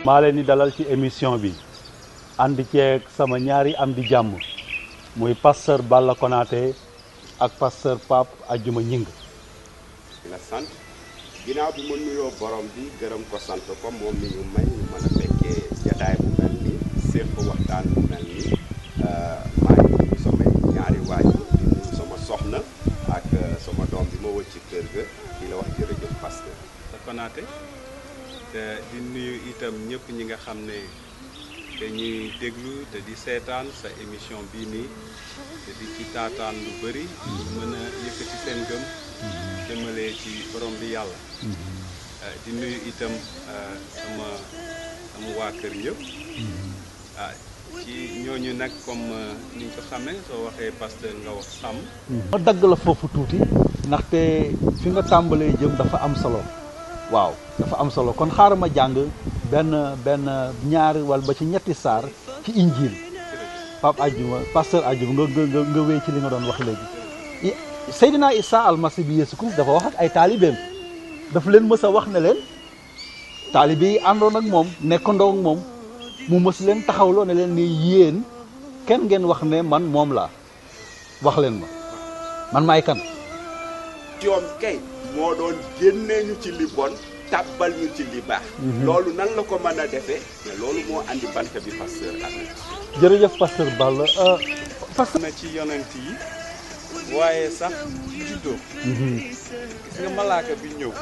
maa leen di dalal ci émission bi ànd ceeg sama ñaari am di jàmm muy pasteur Balla Konate ak pasteur Pape Adiouma Nging. la sant ginnaaw bi ma nuyoo borom bi gërëm ko sant ko moom mi ñu may ñu mën a fekkee jataay bu mel nii séq waxtaan bu mel nii maa ngi nuyu sama ñaari waajur di nuyu sama soxna ak sama doom bi ma wër ci kër ga di la wax jërëjëf pasteur Konate te di nuyu itam ñëpp ñi nga xam ne dañuy déglu te di seetaan sa émission bii nii te di ci taataan lu bëri mën a yëkkati seen gëm jëmale ci borom bi yàlla di nuyu itam sama waa kër yëpp ci ñooñu nag comme ni nga ko xamee soo waxee pasteur nga wax sàmm. ma dagg la foofu tuuti ndaxte fi nga tàmbalee jëm dafa am solo waaw dafa am solo kon xaaral ma jàng benn ñaari wala ba ci ñetti saar ci injiil Pape Adiouma pasteur Adiouma nga wéy ci li nga doon wax léegi. Seydina Isaa Almasi bi Yeesu Kirist dafa wax ak ay taalibeem daf leen mës a wax ne leen taalibe yi àndoon ak moom nekkandoo ak moom mu mës leen taxawloo ne leen ni yéen kenn ngeen wax ne man moom laa wax leen ma man maay kan. joom kay moo doon génnee ñu ci li bon tàbbal ñu ci li baax. loolu nan la ko mën a defee mais loolu moo andi bant bi pasteur Amet. jërëjëf pasteur Balla pasteur na ci yonent yi waaye sax ci juddoo gis nga malaaka bi ñëw